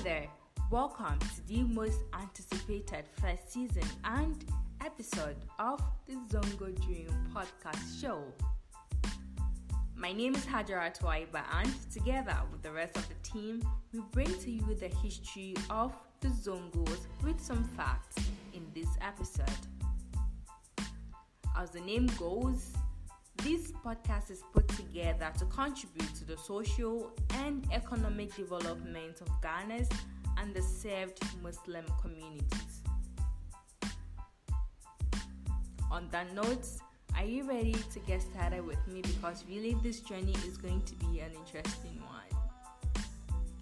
there, welcome to the most anticipated first season and episode of the Zongo Dream podcast show. My name is Hajara Twaiba, and together with the rest of the team, we bring to you the history of the Zongos with some facts in this episode. As the name goes, this podcast is put together to contribute to the social and economic development of Ghana's underserved Muslim communities. On that note, are you ready to get started with me? Because really this journey is going to be an interesting one.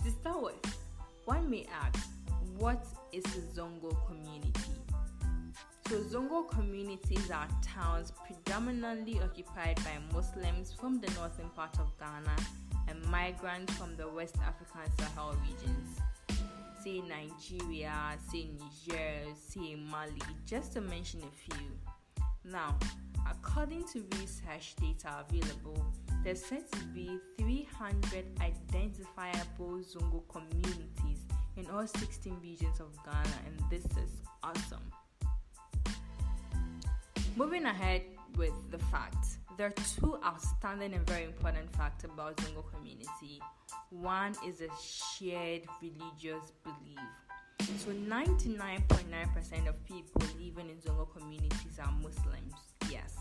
To start with, one may ask, what is the Zongo community? So Zongo communities are towns predominantly occupied by Muslims from the northern part of Ghana and migrants from the West African Sahel regions. Say Nigeria, say Niger, say Mali, just to mention a few. Now, according to research data available, there's said to be 300 identifiable Zongo communities in all 16 regions of Ghana, and this is awesome. Moving ahead with the facts, there are two outstanding and very important facts about Zongo community. One is a shared religious belief. So 99.9% of people living in Zongo communities are Muslims. Yes.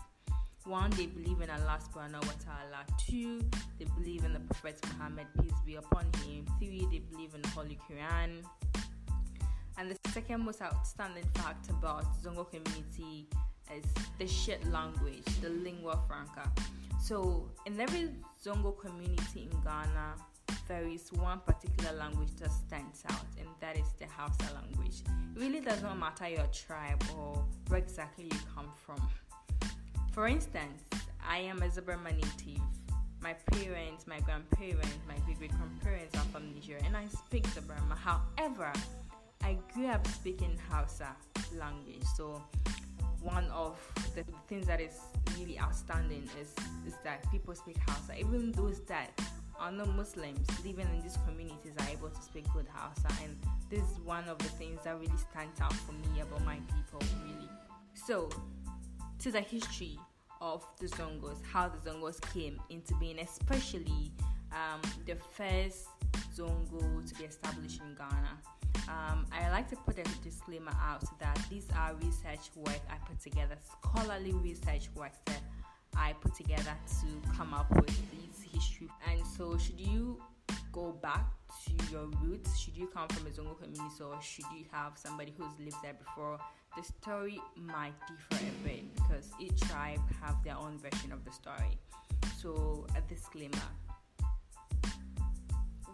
One, they believe in Allah subhanahu wa ta'ala. Two, they believe in the Prophet Muhammad, peace be upon him. Three, they believe in the Holy Quran. And the second most outstanding fact about Zongo community is the shared language, the lingua franca. So in every Zongo community in Ghana, there is one particular language that stands out, and that is the Hausa language. It really does not matter your tribe or where exactly you come from. For instance, I am a Zabarma native. My parents, my grandparents, my great-great-grandparents are from Niger, and I speak Zabarma. However, I grew up speaking Hausa language. So one of the things that is really outstanding is that people speak Hausa. Even those that are not Muslims living in these communities are able to speak good Hausa, and this is one of the things that really stands out for me about my people, really. So, to the history of the Zongos, how the Zongos came into being, especially the first Zongo to be established in Ghana. I like to put a disclaimer out that these are research work I put together, scholarly research works that I put together to come up with this history. And so should you go back to your roots, should you come from a Zongo community, or should you have somebody who's lived there before, the story might differ a bit because each tribe have their own version of the story. So a disclaimer.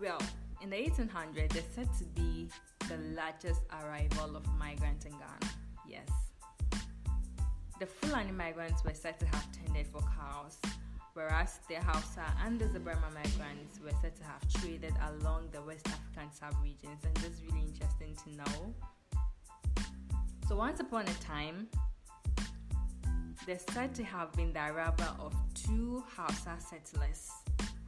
Well, in the 1800s, there's said to be the largest arrival of migrants in Ghana. Yes. The Fulani migrants were said to have tended for cows, whereas the Hausa and the Zabarma migrants were said to have traded along the West African sub-regions, and this is really interesting to know. So once upon a time, there's said to have been the arrival of two Hausa settlers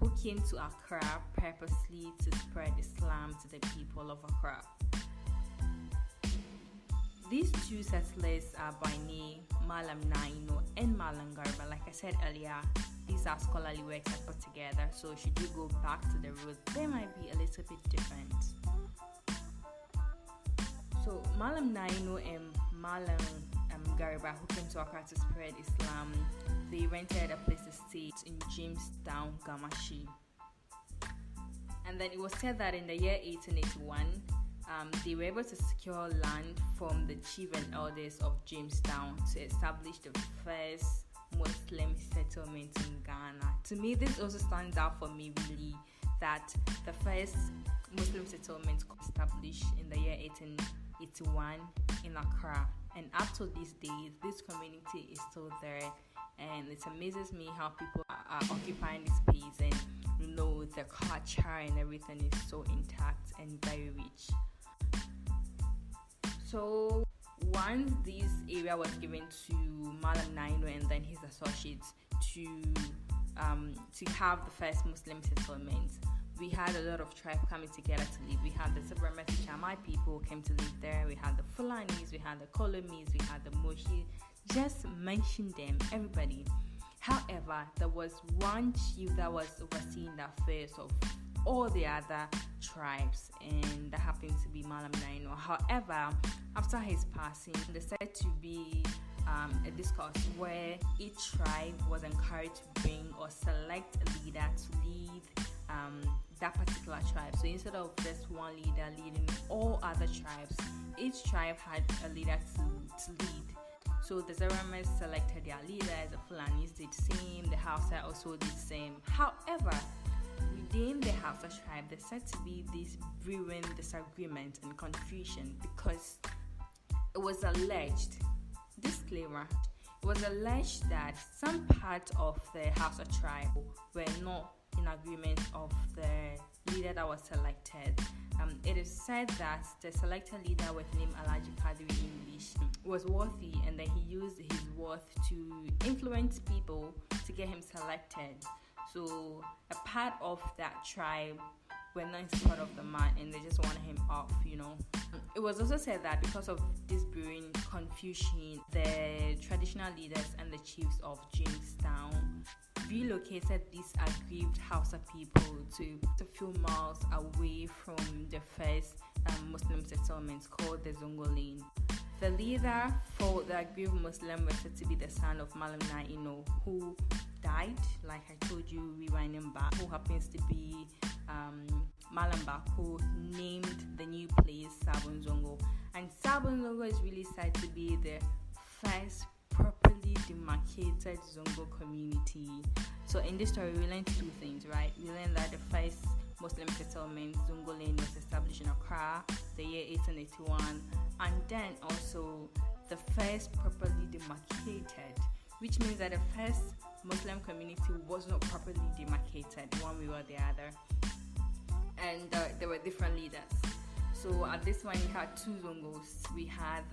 who came to Accra purposely to spread Islam to the people of Accra. These two settlers are by name Malam Naino and Malam Garba. Like I said earlier, these are scholarly works I put together, so should you go back to the roots, they might be a little bit different. So Malam Naino and Malam Garba, who came to Accra to spread Islam, they rented a place to stay in Jamestown, Gamashi. And then it was said that in the year 1881, they were able to secure land from the chief and elders of Jamestown to establish the first Muslim settlement in Ghana. To me, this also stands out for me really, that the first Muslim settlement was established in the year 1881 in Accra. And up to these days, this community is still there, and it amazes me how people are occupying this space, and the culture and everything is so intact and very rich. So once this area was given to Malam Naino and then his associates to have the first Muslim settlement, we had a lot of tribes coming together to live. We had the Subremesi Chamai people came to live there. We had the Fulanis, we had the Kolomis, we had the Moshi. Just mention them, everybody. However, there was one chief that was overseeing the affairs of all the other tribes, and that happened to be Malam Naino. However, after his passing, there said to be a discourse where each tribe was encouraged to bring or select a leader to lead that particular tribe. So instead of just one leader leading all other tribes, each tribe had a leader to lead. So the Zaramas selected their leaders, the Fulanis did the same, the Hausa also did the same. However, within the Hausa tribe, there said to be this brewing disagreement and confusion because it was alleged, disclaimer, it was alleged that some part of the Hausa tribe were not in agreement of the leader that was selected. It is said that the selected leader was named Alaji Kadri English was worthy, and then he used his worth to influence people to get him selected. So a part of that tribe were not in support of the man, and they just wanted him off, It was also said that because of this brewing confusion, the traditional leaders and the chiefs of Jamestown relocated these aggrieved Hausa people to a few miles away from the first Muslim settlements called the Zongo. The leader for the aggrieved Muslim was said to be the son of Malam Naino, who died, like I told you, rewinding back, who happens to be Malam Bako, named the new place Sabon Zongo. And Sabon Zongo is really said to be the first properly demarcated Zongo community. So in this story, we learned two things, right? We learned that the first Muslim settlement, Zongo Lane, was established in Accra, the year 1881, and then also the first properly demarcated, which means that the first Muslim community was not properly demarcated one way or the other, and there were different leaders. So at this one, we had two Zongos. We had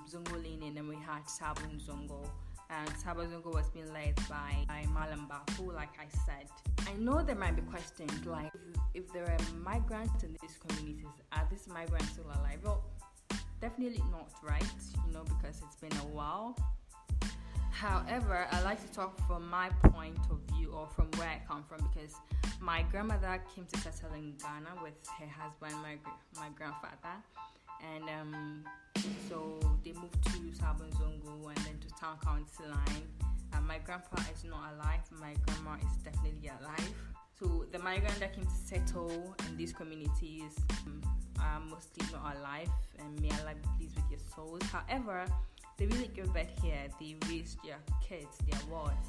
Zongo Lane, and then we had Sabon Zongo. And Sabon Zongo was being led by Malam Bako, like I said. I know there might be questions like, if there are migrants in these communities, are these migrants still alive? Well, definitely not, right? Because it's been a while. However, I like to talk from my point of view, or from where I come from, because my grandmother came to settle in Ghana with her husband, my grandfather, and so they moved to Sabon Zongo and then to Town County Line. My grandpa is not alive, my grandma is definitely alive. So the migrants that came to settle in these communities are mostly not alive, and may Allah be pleased with your souls. However, they really give birth here. They raise their kids, their wards,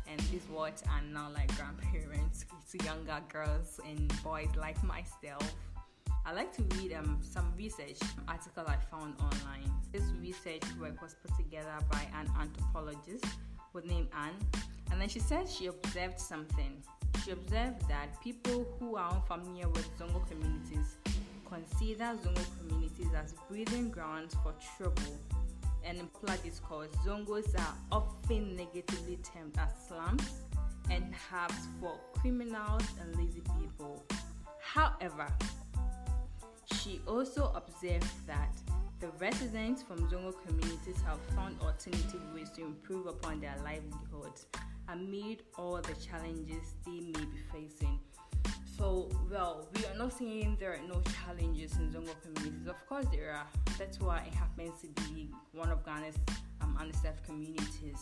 and these wards are now like grandparents to younger girls and boys like myself. I like to read some research article I found online. This research work was put together by an anthropologist with name Anne, and then she said she observed something. She observed that people who are unfamiliar with Zongo communities consider Zongo communities as breeding grounds for trouble. And in popular discourse, Zongos are often negatively termed as slums and hubs for criminals and lazy people. However, she also observed that the residents from Zongo communities have found alternative ways to improve upon their livelihoods amid all the challenges they may be facing. So, well, we are not saying there are no challenges in Zongo communities. Of course there are. That's why it happens to be one of Ghana's underserved communities.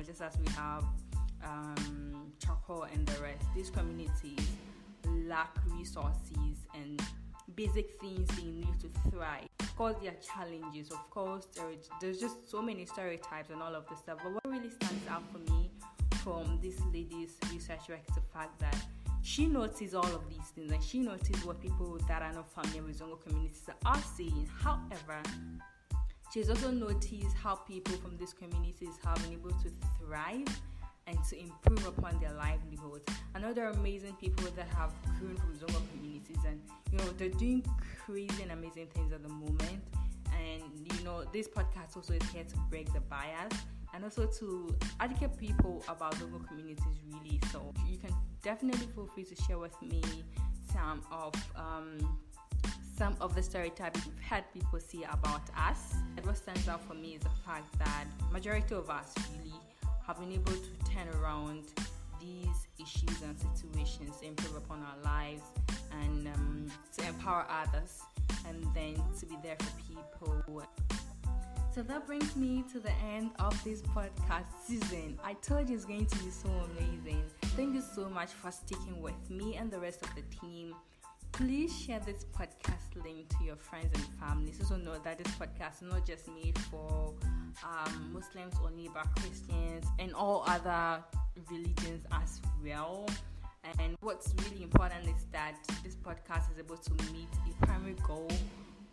Just as we have Choko and the rest, these communities lack resources and basic things they need to thrive. Of course, there are challenges. Of course, there's just so many stereotypes and all of this stuff. But what really stands out for me from this lady's research work is the fact that she noticed all of these things, and she noticed what people that are not familiar with Zongo communities are saying. However, she's also noticed how people from these communities have been able to thrive and to improve upon their livelihoods. I know there are amazing people that have grown from Zongo communities, and they're doing crazy and amazing things at the moment. And this podcast also is here to break the bias and also to educate people about Zongo communities really. So you can definitely feel free to share with me some of the stereotypes we've had people see about us. And what stands out for me is the fact that majority of us really have been able to turn around these issues and situations to improve upon our lives and to empower others, and then to be there for people. So that brings me to the end of this podcast season. I told you it's going to be so amazing. Thank you so much for sticking with me and the rest of the team. Please share this podcast link to your friends and family so know that this podcast is not just made for Muslims only, but Christians and all other religions as well. And what's really important is that this podcast is able to meet a primary goal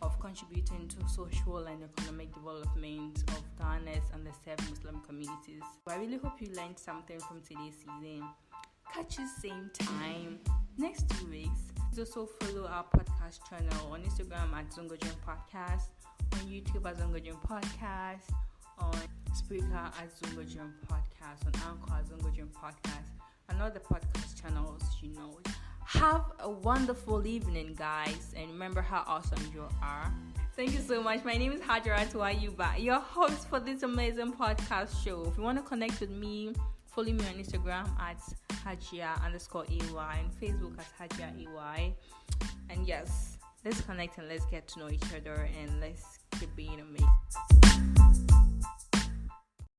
of contributing to social and economic development of Ghana's underserved Muslim communities. I really hope you learned something from today's season. Catch you same time next 2 weeks. Also follow our podcast channel on Instagram at Zongo Dream Podcast, on YouTube at Zongo Dream Podcast, on Spreaker at Zongo Dream Podcast, on Anchor at Zongo Dream Podcast, and other podcast channels, Have a wonderful evening, guys, and remember how awesome you are. Thank you so much. My name is Hajarat Wayuba, your host for this amazing podcast show. If you want to connect with me, follow me on Instagram at Hajia_AY and Facebook as Hajia_AY. And yes, let's connect and let's get to know each other and let's keep being amazing.